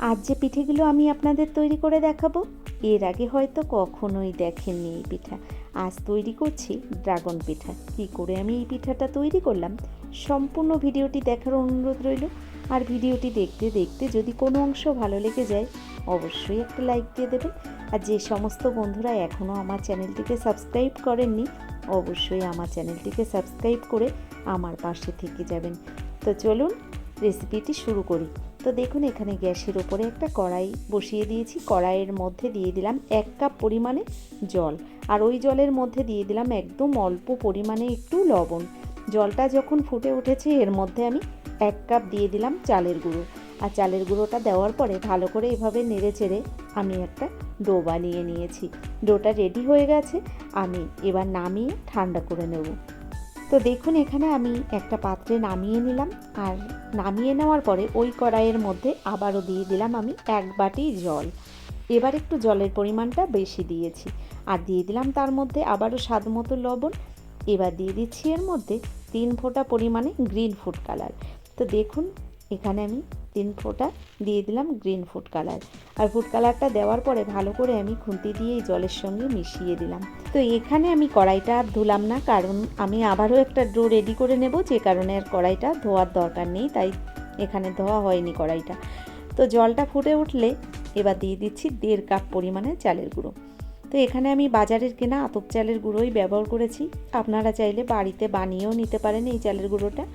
আজ যে পিঠেগুলো আমি আপনাদের তৈরি করে দেখাবো, এর আগে হয়তো কখনোই দেখেননি এই পিঠা। আজ তৈরি করছি ড্রাগন পিঠা। কী করে আমি এই পিঠাটা তৈরি করলাম, সম্পূর্ণ ভিডিওটি দেখার অনুরোধ রইল। আর ভিডিওটি দেখতে দেখতে যদি কোনো অংশ ভালো লেগে যায়, অবশ্যই একটা লাইক দিয়ে দেবেন। আর যে সমস্ত বন্ধুরা এখনও আমার চ্যানেলটিকে সাবস্ক্রাইব করেননি, অবশ্যই আমার চ্যানেলটিকে সাবস্ক্রাইব করে আমার পাশে থেকে যাবেন। তো চলুন রেসিপিটি শুরু করি। তো দেখুন, এখানে গ্যাসের ওপরে একটা কড়াই বসিয়ে দিয়েছি। কড়াইয়ের মধ্যে দিয়ে দিলাম 1 কাপ পরিমাণে জল, আর ওই জলের মধ্যে দিয়ে দিলাম একদম অল্প পরিমাণে একটু লবণ। জলটা যখন ফুটে উঠেছে, এর মধ্যে আমি 1 কাপ দিয়ে দিলাম চালের গুঁড়ো। আর চালের গুঁড়োটা দেওয়ার পরে ভালো করে এভাবে নেড়ে চেড়ে আমি একটা ডো বানিয়ে নিয়েছি। ডোটা রেডি হয়ে গেছে, আমি এবার নামিয়ে ঠান্ডা করে নেব। তো দেখুন, এখানে আমি একটা পাত্রে নামিয়ে নিলাম। আর নামিয়ে নেওয়ার পরে ওই কড়াইয়ের মধ্যে আবারও দিয়ে দিলাম আমি 1 বাটি জল। এবার একটু জলের পরিমাণটা বেশি দিয়েছি। আর দিয়ে দিলাম তার মধ্যে আবারও স্বাদ মতো লবণ। এবার দিয়ে দিচ্ছি এর মধ্যে 3 ফোঁটা পরিমাণে গ্রিন ফুড কালার। তো দেখুন, এখানে আমি 3 ফোঁটা দিয়ে দিলাম গ্রিন ফুড কালার। আর ফুড কালারটা দেওয়ার পরে ভালো করে আমি খুন্তি দিয়ে এই জলের সঙ্গে মিশিয়ে দিলাম। তো এখানে আমি কড়াইটা আর ধুলাম না, কারণ আমি আবারও একটা ডো রেডি করে নেব, যে কারণে আর কড়াইটা ধোয়ার দরকার নেই, তাই এখানে ধোয়া হয়নি কড়াইটা। তো জলটা ফুটে উঠলে এবার দিয়ে দিচ্ছি 1.5 কাপ পরিমাণে চালের গুঁড়ো। তো এখানে আমি বাজারের কেনা আতপ চালের গুঁড়োই ব্যবহার করেছি। আপনারা চাইলে বাড়িতে বানিয়েও নিতে পারেন এই চালের গুঁড়োটা।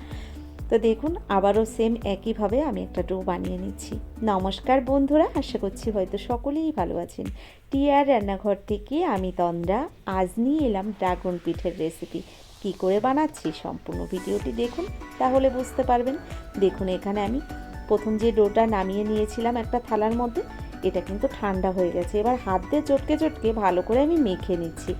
তো দেখুন, আবারও সেম একইভাবে আমি একটা ডো বানিয়ে নিচ্ছি। নমস্কার বন্ধুরা, আশা করছি হয়তো সকলেই ভালো আছেন। টিয়ার রান্নাঘর থেকে আমি তন্দ্রা আজ নিয়ে এলাম ড্রাগন পিঠের রেসিপি। কি করে বানাচ্ছি সম্পূর্ণ ভিডিওটি দেখুন, তাহলে বুঝতে পারবেন। দেখুন, এখানে আমি প্রথম যে ডোটা নামিয়ে নিয়েছিলাম একটা থালার মধ্যে, এটা কিন্তু ঠান্ডা হয়ে গেছে। এবার হাত দিয়ে চটকে চটকে ভালো করে আমি মেখে নিচ্ছি।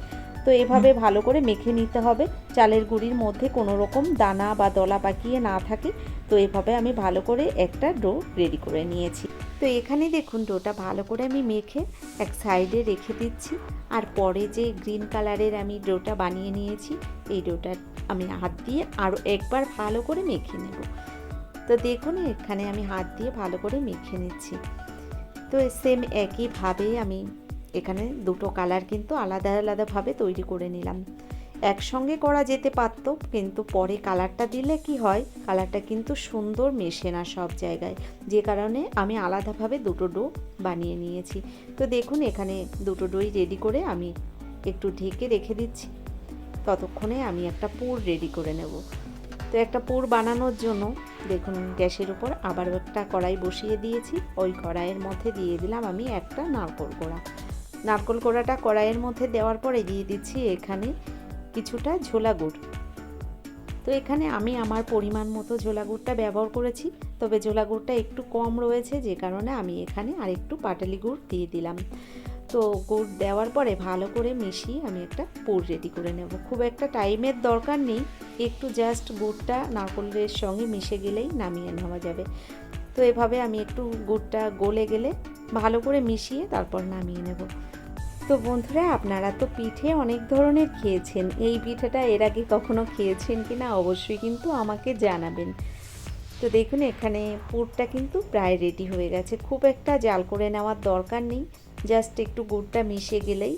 তো এভাবে ভালো করে মেখে নিতে হবে, চালের গুঁড়ির মধ্যে কোনো রকম দানা বা দলা পাকিয়ে না থাকে। তো এভাবে আমি ভালো করে একটা ডো রেডি করে নিয়েছি। তো এখানে দেখুন, ডোটা ভালো করে আমি মেখে এক সাইডে রেখে দিচ্ছি। আর পরে যে গ্রিন কালারের আমি ডোটা বানিয়ে নিয়েছি, এই ডোটা আমি হাত দিয়ে আরও একবার ভালো করে মেখে নেব। তো দেখুন, এখানে আমি হাত দিয়ে ভালো করে মেখে নিচ্ছি। তো সেম একইভাবে আমি এখানে দুটো কালার কিন্তু আলাদা আলাদাভাবে তৈরি করে নিলাম। একসঙ্গে করা যেতে পারতো, কিন্তু পরে কালারটা দিলে কি হয়, কালারটা কিন্তু সুন্দর মেশে না সব জায়গায়, যে কারণে আমি আলাদাভাবে দুটো ডো বানিয়ে নিয়েছি। তো দেখুন, এখানে দুটো ডোই রেডি করে আমি একটু ঢেকে রেখে দিচ্ছি। ততক্ষণে আমি একটা পুর রেডি করে নেব। তো একটা পুর বানানোর জন্য দেখুন, গ্যাসের উপর আবার একটা কড়াই বসিয়ে দিয়েছি। ওই কড়াইয়ের মধ্যে দিয়ে দিলাম আমি একটা নারকেল কোড়া। নারকেল কোড়াটা কড়াইয়ের মধ্যে দেওয়ার পরে দিয়ে দিচ্ছি এখানে কিছুটা ঝোলা গুড়। তো এখানে আমি আমার পরিমাণ মতো ঝোলা গুড়টা ব্যবহার করেছি, তবে ঝোলা গুড়টা একটু কম রয়েছে, যে কারণে আমি এখানে আর একটু পাটালি গুড় দিয়ে দিলাম। তো গুড় দেওয়ার পরে ভালো করে মিশিয়ে আমি একটা পুর রেডি করে নেব। খুব একটা টাইমের দরকার নেই, একটু জাস্ট গুড়টা নারকেলের সঙ্গে মিশে গেলেই নামিয়ে নেওয়া যাবে। তো এভাবে আমি একটু গুড়টা গলে গেলে ভালো করে মিশিয়ে তারপর নামিয়ে নেব। তো বন্ধুরা, আপনারা তো পিঠে অনেক ধরনের খেয়েছেন, এই পিঠেটা এর আগে কখনো খেয়েছেন কিনা অবশ্যই কিন্তু আমাকে জানাবেন। তো দেখুন, এখানে পুরটা কিন্তু প্রায় রেডি হয়ে গেছে। খুব একটা জাল করে নেওয়ার দরকার নেই, জাস্ট একটু গুড়টা মিশে গেলেই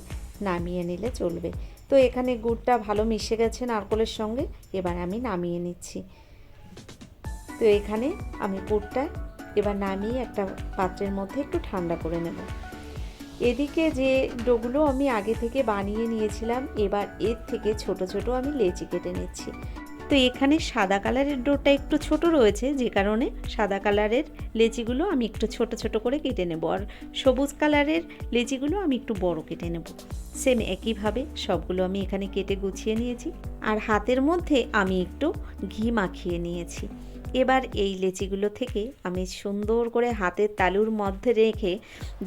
নামিয়ে নিলে চলবে। তো এখানে গুড়টা ভালো মিশে গেছে নারকেলের সঙ্গে, এবার আমি নামিয়ে নিচ্ছি। তো এখানে আমি পুরটা এবার নামিয়ে একটা পাত্রের মধ্যে একটু ঠান্ডা করে নেব। এদিকে যে ডোগুলো আমি আগে থেকে বানিয়ে নিয়েছিলাম, এবার এর থেকে ছোট ছোট আমি লেচি কেটে নিচ্ছি। তো এখানে সাদা কালারের ডোটা একটু ছোট রয়েছে, যে কারণে সাদা কালারের লেচিগুলো আমি একটু ছোট ছোট করে কেটে নেব, আর সবুজ কালারের লেচিগুলো আমি একটু বড় কেটে নেব। সেম একইভাবে সবগুলো আমি এখানে কেটে গুছিয়ে নিয়েছি। আর হাতের মধ্যে আমি একটু ঘি মাখিয়ে নিয়েছি। এবার এই লেচিগুলো থেকে আমি সুন্দর করে হাতের তালুর মধ্যে রেখে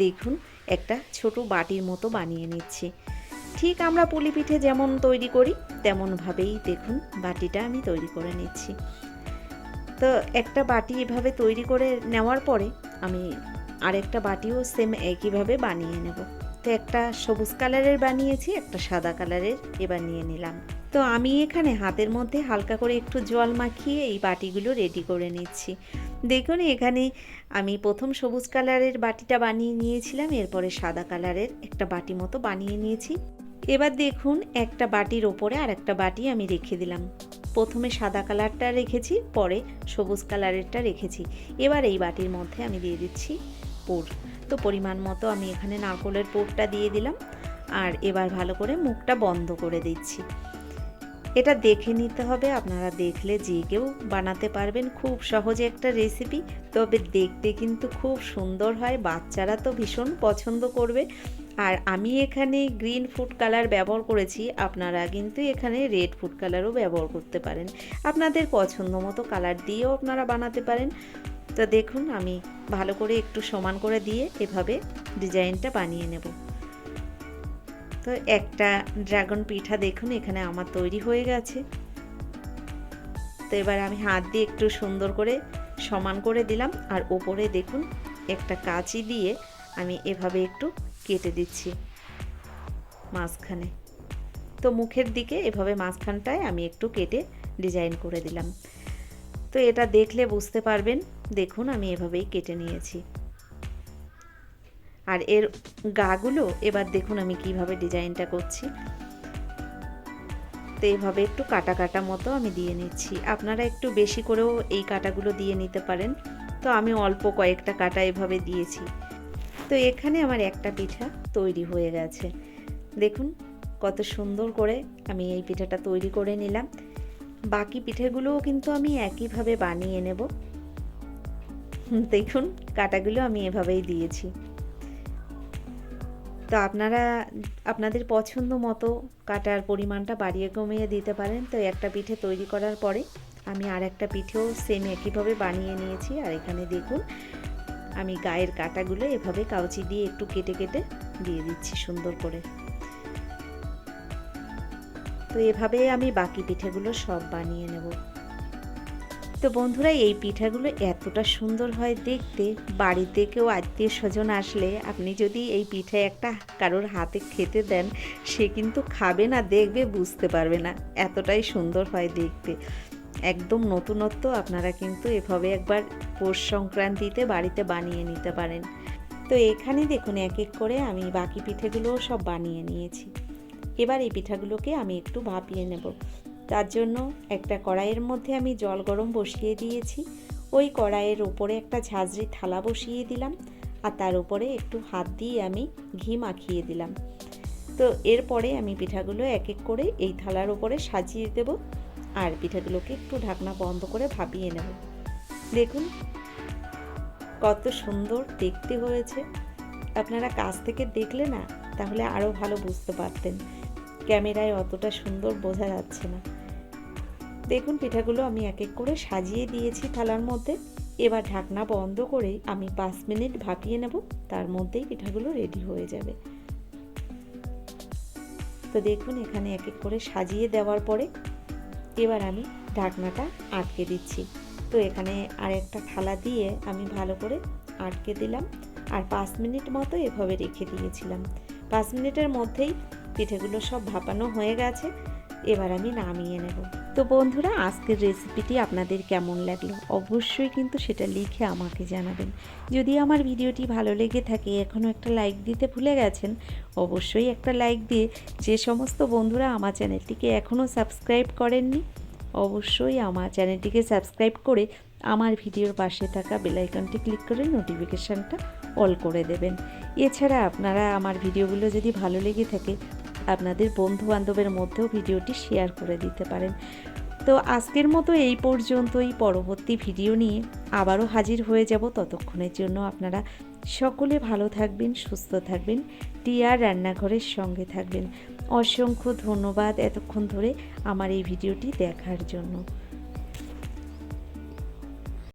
দেখুন একটা ছোট বাটির মতো বানিয়ে নিচ্ছি। ঠিক আমরা পুলি পিঠে যেমন তৈরি করি তেমনভাবেই দেখুন বাটিটা আমি তৈরি করে নিচ্ছি। তো একটা বাটি এভাবে তৈরি করে নেওয়ার পরে আমি আরেকটা বাটিও সেম একইভাবে বানিয়ে নেব। তো একটা সবুজ কালারের বানিয়েছি, একটা সাদা কালারের এবার নিয়ে নিলাম। তো আমি এখানে হাতের মধ্যে হালকা করে একটু জল মাখিয়ে এই বাটিগুলো রেডি করে নিচ্ছি। দেখুন এখানে আমি প্রথম সবুজ কালারের বাটিটা বানিয়ে নিয়েছিলাম, এরপরে সাদা কালারের একটা বাটি মতো বানিয়ে নিয়েছি। এবার দেখুন একটা বাটির ওপরে আর একটা বাটি আমি রেখে দিলাম। প্রথমে সাদা কালারটা রেখেছি, পরে সবুজ কালারেরটা রেখেছি। এবার এই বাটির মধ্যে আমি দিয়ে দিচ্ছি পুর। তো পরিমাণ মতো আমি এখানে নারকেলের পুরটা দিয়ে দিলাম, আর এবার ভালো করে মুখটা বন্ধ করে দিচ্ছি। এটা দেখে নিতে হবে, আপনারা দেখলে যে কেউ বানাতে পারবেন, খুব সহজে একটা রেসিপি, তবে দেখতে কিন্তু খুব সুন্দর হয়, বাচ্চারা তো ভীষণ পছন্দ করবে। আর আমি এখানে গ্রিন ফুড কালার ব্যবহার করেছি, আপনারা কিন্তু এখানে রেড ফুড কালারও ব্যবহার করতে পারেন, আপনাদের পছন্দ মতো কালার দিয়েও আপনারা বানাতে পারেন। তো দেখুন আমি ভালো করে একটু সমান করে দিয়ে এভাবে ডিজাইনটা বানিয়ে নেব। তো একটা ড্রাগন পিঠা দেখুন এখানে আমার তৈরি হয়ে গেছে। তো এবার আমি হাত দিয়ে একটু সুন্দর করে সমান করে দিলাম, আর ওপরে দেখুন একটা কাঁচি দিয়ে আমি এভাবে একটু কেটে দিচ্ছি মাঝখানে। তো মুখের দিকে এভাবে মাঝখানটায় আমি একটু কেটে ডিজাইন করে দিলাম। তো এটা দেখলে বুঝতে পারবেন, দেখুন আমি এভাবেই কেটে নিয়েছি। আর এর গাগুলো এবার দেখুন আমি কিভাবে ডিজাইনটা করছি। তো এইভাবে একটু কাটা কাটা মতো আমি দিয়ে নিচ্ছি, আপনারা একটু বেশি করেও এই কাটাগুলো দিয়ে নিতে পারেন। তো আমি অল্প কয়েকটা কাটা এভাবে দিয়েছি। তো এখানে আমার একটা পিঠা তৈরি হয়ে গেছে। দেখুন কত সুন্দর করে আমি এই পিঠাটা তৈরি করে নিলাম। বাকি পিঠেগুলোও কিন্তু আমি একইভাবে বানিয়ে নেব। দেখুন কাটাগুলো আমি এভাবেই দিয়েছি। তো আপনারা আপনাদের পছন্দ মতো কাটার পরিমাণটা বাড়িয়ে কমিয়ে দিতে পারেন। তো একটা পিঠে তৈরি করার পরে আমি আর একটা পিঠেও সেম একইভাবে বানিয়ে নিয়েছি। আর এখানে দেখুন আমি গায়ের কাটাগুলো এভাবে কাউচি দিয়ে একটু কেটে কেটে দিয়ে দিচ্ছি সুন্দর করে। তো এভাবে আমি বাকি পিঠেগুলো সব বানিয়ে নেব। তো বন্ধুরা এই পিঠাগুলো এতটা সুন্দর হয় দেখতে, বাড়িতে কেউ আত্মীয় স্বজন আসলে আপনি যদি এই পিঠা একটা কারোর হাতে খেতে দেন, সে কিন্তু খাবে না, দেখবে বুঝতে পারবে না, এতটাই সুন্দর হয় দেখতে। একদম নতুনত্ব, আপনারা কিন্তু এভাবে একবার পৌষ সংক্রান্তিতে বাড়িতে বানিয়ে নিতে পারেন। তো এখানে দেখুন এক এক করে আমি বাকি পিঠেগুলোও সব বানিয়ে নিয়েছি। এবার এই পিঠাগুলোকে আমি একটু ভাপিয়ে নেব। তার জন্য একটা কড়াইয়ের মধ্যে আমি জল গরম বসিয়ে দিয়েছি। ওই কড়াইয়ের উপরে একটা ঝাঁঝরি থালা বসিয়ে দিলাম, আর তার উপরে একটু হাত দিয়ে আমি ঘি মাখিয়ে দিলাম। তো এরপরে আমি পিঠাগুলো এক এক করে এই থালার উপরে সাজিয়ে দেব, আর পিঠাগুলোকে একটু ঢাকনা বন্ধ করে ভাপিয়ে নেব। দেখুন কত সুন্দর দেখতে হয়েছে, আপনারা কাছ থেকে দেখলে না তাহলে আরও ভালো বুঝতে পারতেন, ক্যামেরায় অতটা সুন্দর বোঝা যাচ্ছে না। দেখুন পিঠাগুলো আমি এক এক করে সাজিয়ে দিয়েছি থালার মধ্যে। এবার ঢাকনা বন্ধ করে আমি 5 মিনিট ভাপিয়ে নেব, তার মধ্যেই পিঠাগুলো রেডি হয়ে যাবে। তো দেখুন এখানে এক এক করে সাজিয়ে দেওয়ার পরে এবার আমি ঢাকনাটা আটকে দিচ্ছি। তো এখানে আর একটা থালা দিয়ে আমি ভালো করে আটকে দিলাম, আর 5 মিনিট মতো এভাবে রেখে দিয়েছিলাম। 5 মিনিটের মধ্যেই পিঠেগুলো সব ভাপানো হয়ে গেছে, এবার আমি নামিয়ে নেব। তো বন্ধুরা আজকের রেসিপিটি আপনাদের কেমন লাগলো অবশ্যই কিন্তু সেটা লিখে আমাকে জানাবেন। যদি আমার ভিডিওটি ভালো লেগে থাকে, এখনও একটা লাইক দিতে ভুলে গেছেন, অবশ্যই একটা লাইক দিয়ে, যে সমস্ত বন্ধুরা আমার চ্যানেলটিকে এখনও সাবস্ক্রাইব করেননি, অবশ্যই আমার চ্যানেলটিকে সাবস্ক্রাইব করে আমার ভিডিওর পাশে থাকা বেল আইকনটি ক্লিক করে নোটিফিকেশানটা অল করে দেবেন। এছাড়া আপনারা আমার ভিডিওগুলো যদি ভালো লেগে থাকে, আপনাদের বন্ধুবান্ধবের মধ্যেও ভিডিওটি শেয়ার করে দিতে পারেন। তো আজকের মতো এই পর্যন্তই, পরবর্তী ভিডিও নিয়ে আবারও হাজির হয়ে যাব। ততক্ষণের জন্য আপনারা সকলে ভালো থাকবেন, সুস্থ থাকবেন, টিয়ার রান্নাঘরের সঙ্গে থাকবেন। অসংখ্য ধন্যবাদ এতক্ষণ ধরে আমার এই ভিডিওটি দেখার জন্য।